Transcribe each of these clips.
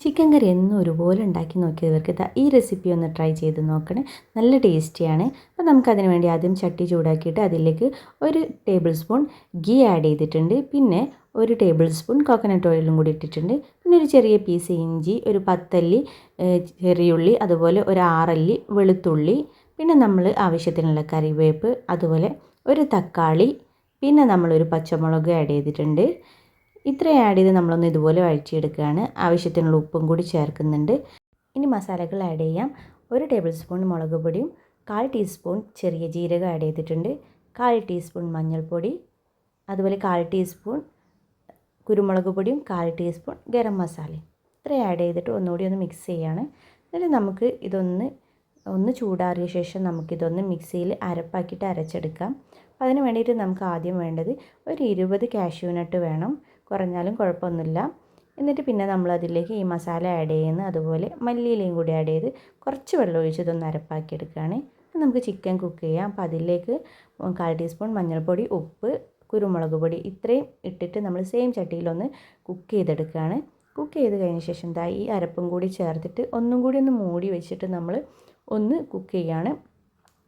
Chicken കറി എന്നും ഒരുപോലെ ഉണ്ടാക്കി നോക്കിയവർക്ക് ഈ റെസിപ്പി ഒന്ന് ട്രൈ ചെയ്ത് നോക്കണേ. നല്ല ടേസ്റ്റിയാണ്. അപ്പോൾ നമുക്കതിന് വേണ്ടി ആദ്യം ചട്ടി ചൂടാക്കിയിട്ട് അതിലേക്ക് 1 ടേബിൾ സ്പൂൺ ഗീ ആഡ് ചെയ്തിട്ടുണ്ട്. പിന്നെ 1 ടേബിൾ സ്പൂൺ കോക്കനട്ട് ഓയിലും കൂടി ഇട്ടിട്ടുണ്ട്. പിന്നെ ഒരു ചെറിയ പീസ് ഇഞ്ചി, ഒരു 10 അല്ലി ചെറിയുള്ളി, അതുപോലെ ഒരു 6 അല്ലി വെളുത്തുള്ളി, പിന്നെ നമ്മൾ ആവശ്യത്തിനുള്ള കറിവേപ്പ്, അതുപോലെ ഒരു തക്കാളി, പിന്നെ നമ്മളൊരു പച്ചമുളക് ആഡ് ചെയ്തിട്ടുണ്ട്. ഇത്രയും ആഡ് ചെയ്ത് നമ്മളൊന്ന് ഇതുപോലെ വഴറ്റിയെടുക്കുകയാണ്. ആവശ്യത്തിനുള്ള ഉപ്പും കൂടി ചേർക്കുന്നുണ്ട്. ഇനി മസാലകൾ ആഡ് ചെയ്യാം. 1 ടേബിൾ സ്പൂൺ മുളക് പൊടിയും 1/4 ടീസ്പൂൺ ചെറിയ ജീരകം ആഡ് ചെയ്തിട്ടുണ്ട്. 1/4 ടീസ്പൂൺ മഞ്ഞൾപ്പൊടി, അതുപോലെ 1/4 ടീസ്പൂൺ കുരുമുളക് പൊടിയും 1/4 ടീസ്പൂൺ ഗരം മസാലയും ഇത്രയും ആഡ് ചെയ്തിട്ട് ഒന്നുകൂടി ഒന്ന് മിക്സ് ചെയ്യുകയാണ്. എന്നിട്ട് നമുക്ക് ഒന്ന് ചൂടാറിയ ശേഷം നമുക്കിതൊന്ന് മിക്സിയിൽ അരപ്പാക്കിയിട്ട് അരച്ചെടുക്കാം. അപ്പോൾ അതിന് വേണ്ടിയിട്ട് നമുക്ക് ആദ്യം വേണ്ടത് 20 കാഷ്യൂനട്ട് വേണം. കുറഞ്ഞാലും കുഴപ്പമൊന്നുമില്ല. എന്നിട്ട് പിന്നെ നമ്മളതിലേക്ക് ഈ മസാല ആഡ് ചെയ്യുന്നു. അതുപോലെ മല്ലിയിലയും കൂടി ആഡ് ചെയ്ത് കുറച്ച് വെള്ളം ഒഴിച്ച് ഇതൊന്ന് അരപ്പാക്കിയെടുക്കുകയാണ്. നമുക്ക് ചിക്കൻ കുക്ക് ചെയ്യാം. അപ്പോൾ അതിലേക്ക് 1/4 ടീസ്പൂൺ മഞ്ഞൾപ്പൊടി, ഉപ്പ്, കുരുമുളക് പൊടി ഇത്രയും ഇട്ടിട്ട് നമ്മൾ സെയിം ചട്ടിയിലൊന്ന് കുക്ക് ചെയ്തെടുക്കുകയാണ്. കുക്ക് ചെയ്ത് കഴിഞ്ഞ ശേഷം ഈ അരപ്പും കൂടി ചേർത്തിട്ട് ഒന്നും കൂടി ഒന്ന് മൂടി വെച്ചിട്ട് നമ്മൾ ഒന്ന് കുക്ക് ചെയ്യുകയാണ്.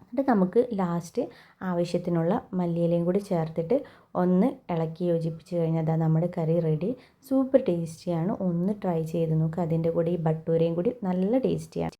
എന്നിട്ട് നമുക്ക് ലാസ്റ്റ് ആവശ്യത്തിനുള്ള മല്ലിയിലയും കൂടി ചേർത്തിട്ട് ഒന്ന് ഇളക്കി യോജിപ്പിച്ച് കഴിഞ്ഞാൽ നമ്മുടെ കറി റെഡി. സൂപ്പർ ടേസ്റ്റിയാണ്. ഒന്ന് ട്രൈ ചെയ്ത് നോക്കുക. അതിൻ്റെ കൂടെ ഈ ഭട്ടൂരയും കൂടി നല്ല ടേസ്റ്റിയാണ്.